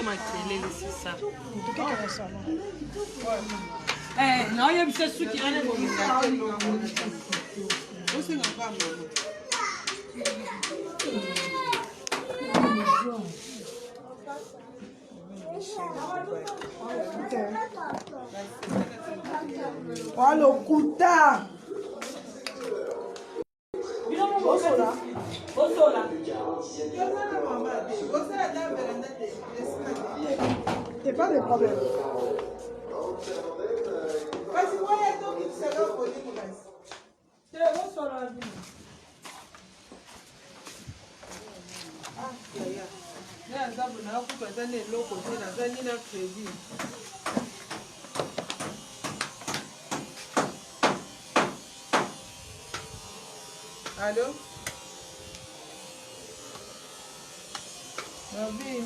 makelele, c'est ça. Non, il y a ce truc qui est oh, le kuta. C'est pas de problème. Allô? Oui,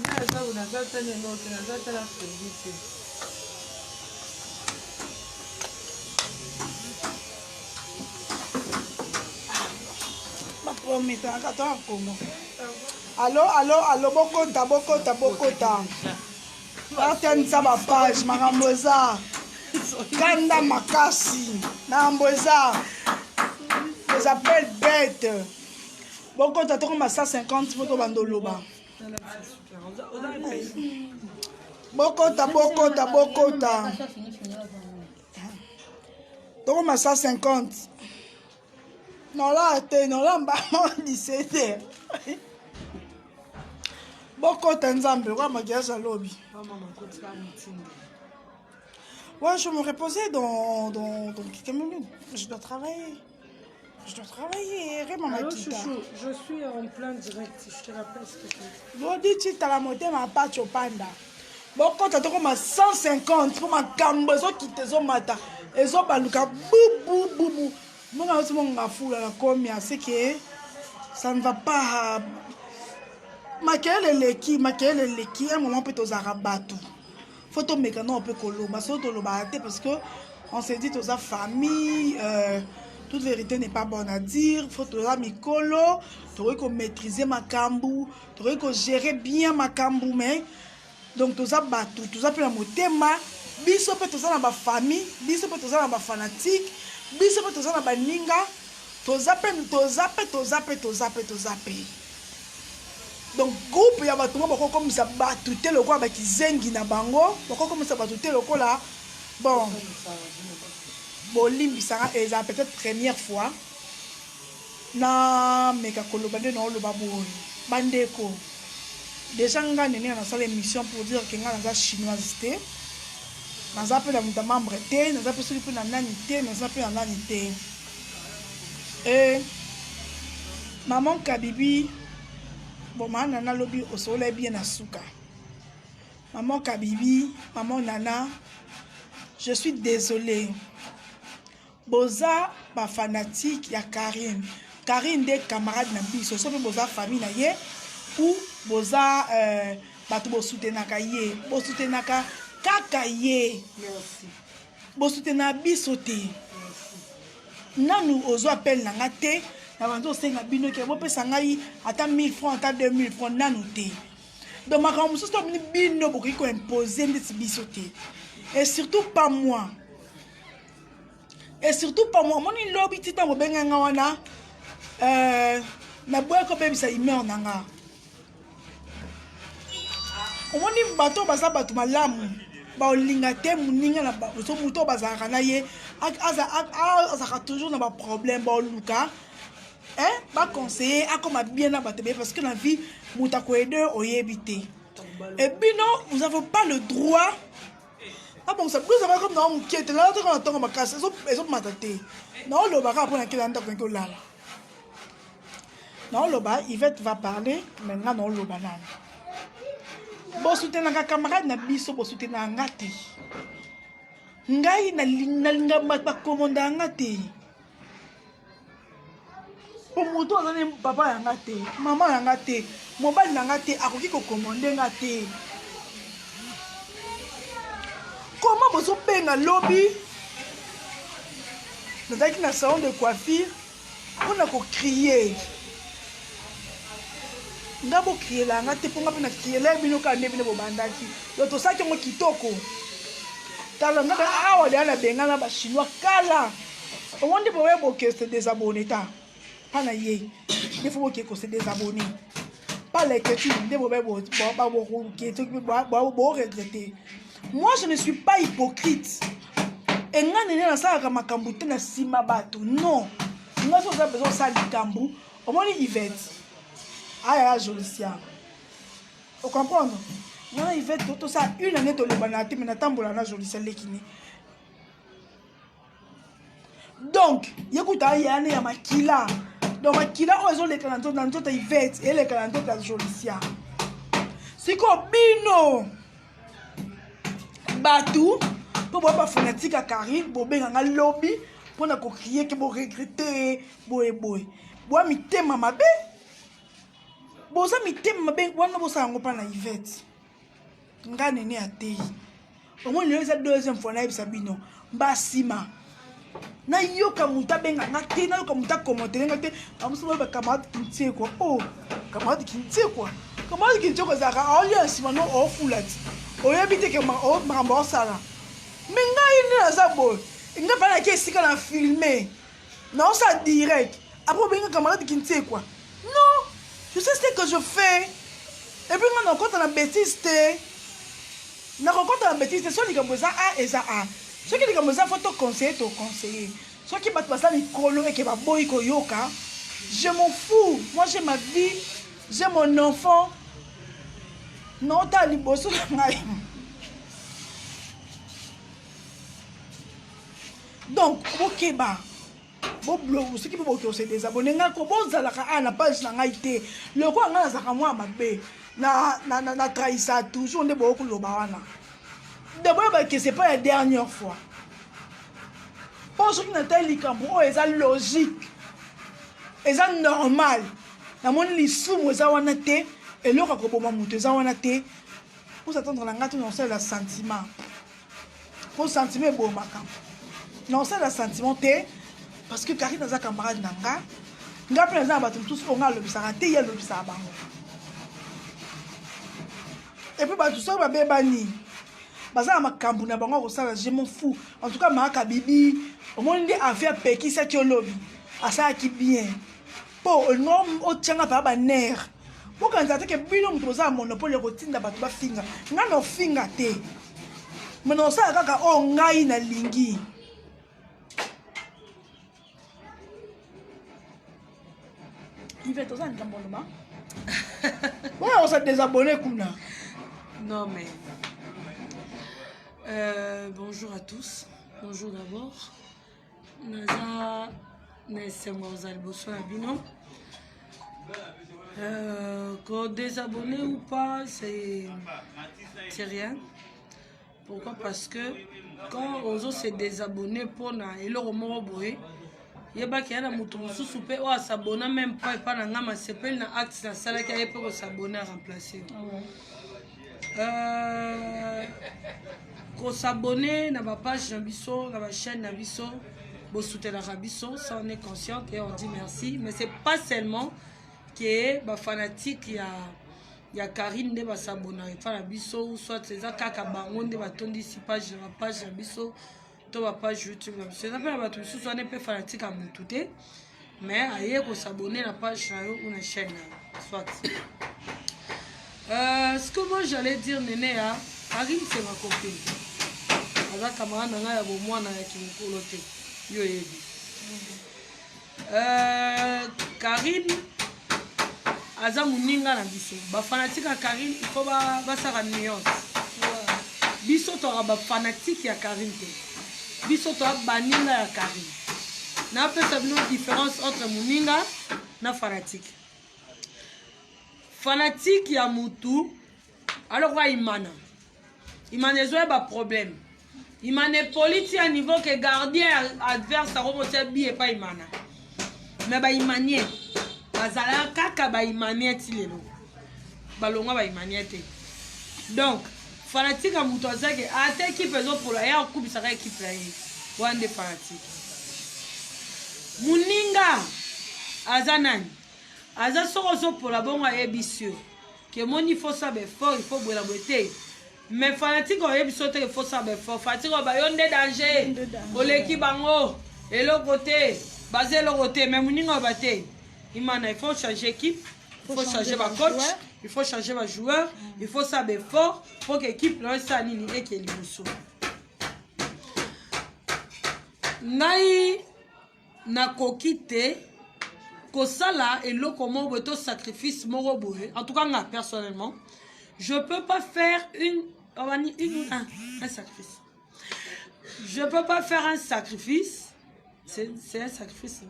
Allô, allô, allô, bokota, bokota, bokota. Partenza ma page, maramboza. Kanda makasi, maramboza. Les appels bêtes. Bokota, tu as 150 photos bandoloba. Bokota, bokota, bokota. Tu as 150. Non, là, non, là, on 17h. Bokota nzambe, quoi, ma guerre, lobby. Ouais, je me reposer dans quelques minutes. Je dois travailler. Je dois travailler. Allô, chouchou, je suis en plein direct. Je te rappelle ce que tu dis. Bon, dis tu as la montée, ma pâte au panda. Bon, quand tu as comme 150 pour ma cambo, qui te sont mata. Et sont baluka, bou, bou, bou, bou. Moi, je suis mon fou, la combien, c'est que ça ne va pas. Maquille les leki, un moment peut aux arabatou. Faut que mécano on peut coloba, surtout le baraté parce que on s'est dit aux famille, toute vérité n'est pas bonne à dire. Faut que la mikolo, tu aurais qu'on maîtriser ma cambou, tu aurais qu'on gérer bien ma cambou, mais donc tous ça batou, tous ça peut la motema, biso peut tous ça dans ma famille, biso peut tous ça dans ma fanatique, biso peut tous ça dans ma ninga, tous ça peut, tous ça peut, tous ça peut, tous ça peut, tous ça peut. Donc groupe ya bato bako comme ça batute le quoi ba kizengi na bango bako comme ça batute le quoi là bon bolimbi ça et ça peut-être première fois na meka koloba de no lo babo bandeko déjà nga nene na salle émission pour dire que nga na chinoise té na za pe na muta membre té na za pe soli pe na nani té na za pe na nani té et maman Kabibi. Bon, maman Nana lobi au soleil bien à Souka. Maman Kabibi, maman Nana, je suis désolée. Boza, ma fanatique, ya Karine. Karine des camarades Nabi, ce sont Boza famille naye ou Boza batu bo soutenaka ye, bo soutenaka kaka ye. Merci. Bo soutenaka bisote. Nanu ozo appelle nangate. Avant senga bino ke bo pesa ngai ata 1000 francs ata 2000 francs nanoté. Donc ma ramuso stop ni bino boki ko imposer ndeti bisoté. Et surtout pas moi. Et surtout pas moi. Moni lobby tita mo benga wana na boya ko bebisa email nanga. Omoni bato baza bato malamu. Ba olinga te muninga na ba so muto bazaka na ye aza toujours na ba problème ba luka. Hein, ba conseiller a comme bien abattre parce que la vie moutako aider au yébité. Et puis non, vous n'avez pas le droit. Ah bon, ça vous avez comme dans qui est là quand on entend ma casse, ils ont mataté. Non, le bas après qu'il entend quand là. Non, le bas, Yvette va parler maintenant non le banane. Bon soutenir un camarade na biso bo soutenir ngati. Ngai na linga ba commanda ngati. Pour moto azane papa yanga te, maman yanga te, mobali yanga te, akoki ko commander nga te. Comment vous avez un lobby? Nous avons un salon de coiffure, on a crié. nga bokriyela nga te mpo nga mpe na kriyela bino kaka nde bino bobandaki yo tosaki yango kitoko tala nga awa deya na benga na bachinois kala omo nde boye boke se désabonné ta mpa na ye nde fo boke kose désabonné pas l'écriture nde bobe boregrete. Moi je ne suis pas hypocrite et nga nene nasalaka makambo te na nsima bato non nga so oza besoin osala likambo omoni Yvette aya Jolicia ocomprendre nga na Yvette tosala une année tolebana te me natambola na Jolicia lekini donc yekuta yana ya makila donc makila oyo ezoleka na nzoto Yvette eleka na nzoto ya Jolicia siko bino batu mpo boya bafanatique ya Karine bobenganga lobi mpona kokrie ke boregrete boyeboye boya mitema mabe boza mitema mabe wana bosala yango mpa na Yvette nga nene atei omoni lelo eza deuxième fois nayebisa bino mbasima nayoka moto abenganga te nayoka moto akomotelenga te amosoboye bakamarade kintie kwa o kamarade kintie kwa kamarade kintie kwa ezalaka aolia nsima no ofula ti oyebi te ke makambo osala me ngai nde naza boye nga mpa naki esika na filme naosala direct apres obenga camarade kintie kwa non je sais ce que je fais et puis nga nakota na bêtise te nakokota na bêtise te so likambo eza a eza a soki likambo eza fo toconseiller toconseiller soki bato baza likolo eke baboyi koyoka je m'en fous moi j'ai ma vie j'ai mon enfant naotala liboso na ngai donc bokeba boblogu soki mpo boki ose désabonné ngai ko bozalaka a na page na ngai te lokola ngai nazalaka mwa mabe na trahisa toujours nde bokoloba wana de boyeba ke c'est pas la dernière fois mpo soki natali likambo oyo eza logique eza normal namoni lisumu eza wana te eloko akoboma moto eza wana te mpo satendre na ngai to naosalela sentiment mpo sentiment ebomaka naosalela sentiment te parce que Karine aza camarade na nga nga mpe naza na bato mosusu oyo nga alobisaka te ye alobisaka bango epuis bato soki babebani baza na makambo na bango akosala je m'en fous en tout cas maaka bibi omoni nde affaire apekisaki olobi asalaki bien mpo olingo otianga mpa banere bokanisa te ke bino moto oza na monopole ya kotinda bato bafinga ngai na ofinga te me na osala kaka oyo ngai nalingi Yvette oza likambo oloba oyo osa désabonné kuna. Non mais bonjour à tous. Bonjour d'abord. Naza Nesema Ozalboso Abino. Qu'on désabonné ou pas, c'est rien. Pourquoi? Parce que quand on se désabonné pour na et le roman boé, il y a pas qu'il y a un mouton sous souper ou à s'abonner même pas na ngama s'appelle na acte na sala qui a pour s'abonner à remplacer. Qu'on s'abonner na ma page Nabiso, na ma chaîne Nabiso, pour soutenir Nabiso, ça on est conscient et on dit merci. Mais c'est pas seulement qui est fanatique, il y a Karine de s'abonner à Nabiso, soit c'est ça kaka bangon de batondi si page na page Nabiso, to ma page YouTube Nabiso. C'est ça fait la tout soit un peu fanatique à moutouté, mais ailleurs qu'on s'abonner la page na ou na chaîne soit. Ce que moi j'allais dire, Néné, Karine c'est ma copine. Aza camarade nanga ya bomwana ya kimukolo te. Yo yebi. Karine aza muninga na biso. Ba fanatique ya Karine, il faut ba sara nuance. Biso to ba fanatique ya Karine te. Biso to baninga ya Karine. Na pesa bino différence entre muninga na fanatique. Fanatique ya mutu alors quoi imana ezoya ba problème imane politique à niveau que gardien adverse a remonter bi et pas imana mais ba imanie bazala kaka ba imanie tilelo balonga ba imanie te donc fanatique ya mutu azake ate équipe ezo pour la ya coupe ça équipe la wande fanatique muninga azanani aza soko ozopola bongo ayebi sur ke moni faut ça fort il faut boela boete mais fanatique oyebi so te il faut ça fort fanatique ba yo nde danger oleki bango eloko te basé eloko te mais moninga ba te imana il faut changer équipe il faut changer ma coach il faut changer ma joueur il faut ça fort pour que équipe là ça nini et que limuso ngai nakoki te kosala eloko moko boye to sacrifice moko boye en tout cas nga personnellement je peux pas faire un sacrifice je peux pas faire un sacrifice c'est un sacrifice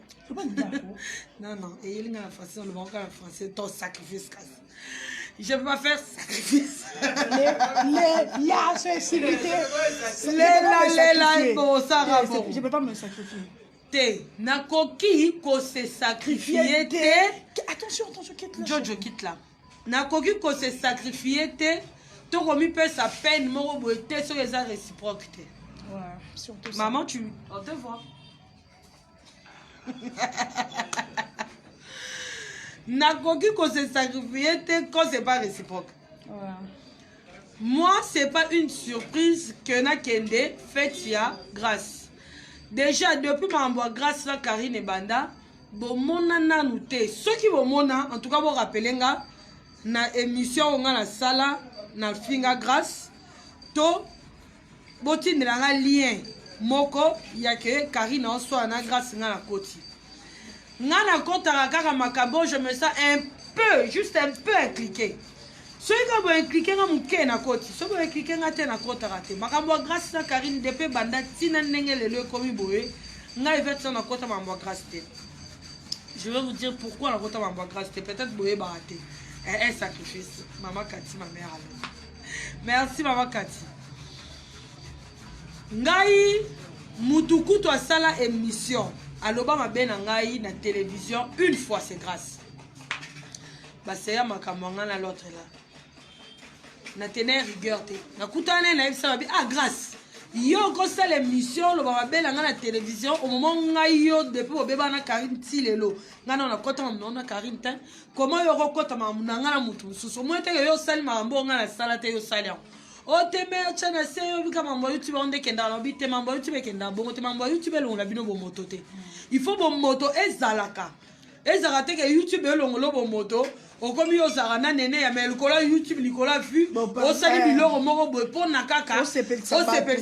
non et il y a la français on le voit encore en français ton sacrifice je peux pas faire sacrifice je peux pas me sacrifier te nakoki ko se sacrifier te attention quitte là Jojo quitte là nakoki ko se sacrifier te to komi pe sa peine moko boye te so eza réciproque te ouais surtout maman tu on te voit nakoki ko se sacrifier te quand c'est pas réciproque ouais. Moi c'est pas une surprise que na kende fête ya grâce. Déjà, depuis ma grâce à Karine et Banda, bomona nanu te. Ceux qui bomona, en tout cas, vous rappelez nga, na émission on a la sala, na finga grâce, to, boti de la lien, moko, ya que Karine en soit na grâce nga la koti. Nga na kota rakaka makabo, je me sens un peu, juste un peu impliqué. Ceux qui ont impliqué na muke na koti, ceux qui ont impliqué na te na kota rate. Makambo grâce à Karine depuis Banda tina nenge le komi boye. Nga evete na kota mambo grâce te. Je vais vous dire pourquoi la kota mambo grâce te. Peut-être boye baraté. Un sacrifice. Maman Kati, ma mère alors. Merci maman Kati. Ngai mutuku to sala émission. Aloba mabe na ngai na télévision une fois c'est grâce. Bah c'est ya makambo na l'autre là. Na tenir rigueur te na kutane na ebisa bi grâce yo ko sala émission lo ba bela nga na télévision au moment ngai yo depuis obeba na Karine Tilelo nga na kota na Karine tan comment yo kota ma nga na mutu susu mo te yo sali mambo nga na sala te yo sali o te me chana se yo bi kama mbo YouTube onde kenda na bi te mambo YouTube kenda bongo te mambo YouTube lo la bino bo moto te il faut bo moto ezalaka te ke YouTube lo ngolo bo moto o komi yo zarana nene ya melkola YouTube likola vu o sali biloko moko boy po na kaka o sepel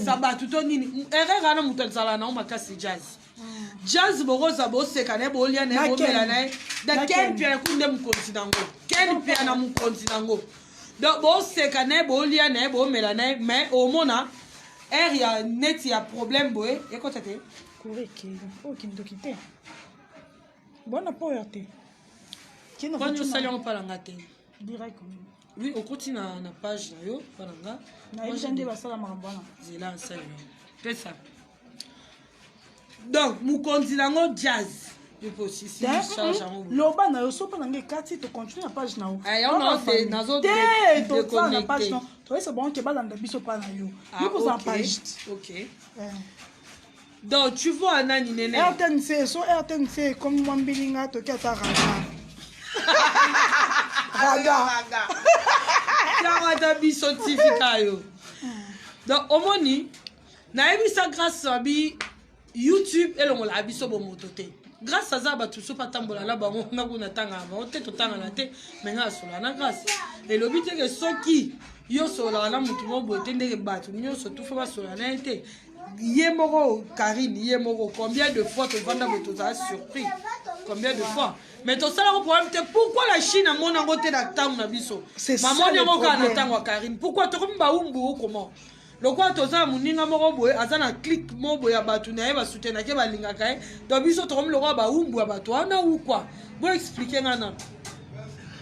sabatu to nini erreur na mutu sala na o makasi jazz boroza bo sekane bo lia na bo mela na da ken pia kunde mu kontinango ken pia na mu kontinango do bo sekane bo lia na bo mela na mais au mona ya net ya problème boy e ko tete correct o kindokite bona poyate. Quand nous saluons pas la direct. Oui, au côté na page na yo palanga. Na ejende basala marambana. Zela salut. C'est ça. Donc, mu kondilango jazz. Je peux aussi si charge en haut. Loba na yo so pa nge kati to continue la page na yo. On a fait dans autres to na page non. Toi c'est bon que ba landa biso pa na yo. Yo ko en page. OK. Donc, tu vois nani nene. RTNC comme Mwambilinga to kata raga. Raga. Raga biso certificat yo. Donc omoni na ebisa grâce à YouTube et l'on la biso bo mototé. Grâce à ça ba tout so patambola la ba na kuna tanga ba ote to tanga na te mais na sola na grâce. Et le but est que soki yo sola na mutu mo bote ndeke batu nyo so tout fa ba sola na te. Yemoro Karine, Yemoro, combien de fois tu vends tu as surpris? Combien de fois? Mais ton seul problème c'est pourquoi la Chine a mon angoté d'actant na biso? Maman n'yango ka na tango Karine. Pourquoi tu comme ba umbu comment? Le quoi tu as mon ninga moro boy, azana click mo boy abatu na eba soutenir ke ba linga kai. Do biso to comme le roi ba umbu abatu ana ou quoi? Bon expliquer ngana.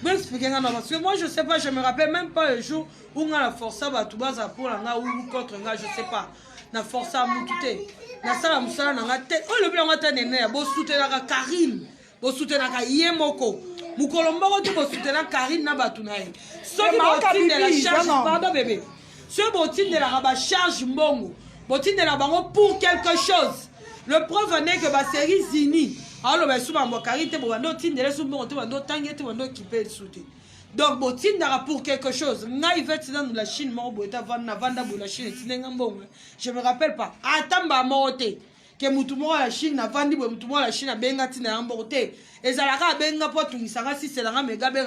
Bon expliquer ngana parce que moi je sais pas, je me rappelle même pas le jour où on a la force abatu baza pour la nga ou contre nga, je sais pas. Na force à mutute na sala musala na ngate o le bilanga tanene ya bo soutenir ka Karine bo soutenir ka Yemoko mukolombo to bo soutenir Karine na batu na ye so ki botin de la charge pardon bébé ce botin de la raba charge mbongo botin de la bango pour quelque chose le preuve n'est que ba série Zini aloba esu bambwakari te bobanda otindela esu mbongo te banda otangi te banda okipe esu te donc botindaka pour quelque chose ngai ivete nanu la chine moko boye te navanda boye la chine etindenga mbongo je me rappelle pas ata mbaa moko te ke mutu moko la chine navandi boye mutu moko la chine abenga ntina ya mbongo te ezalaka abenga mpo atungisanga siselanga mega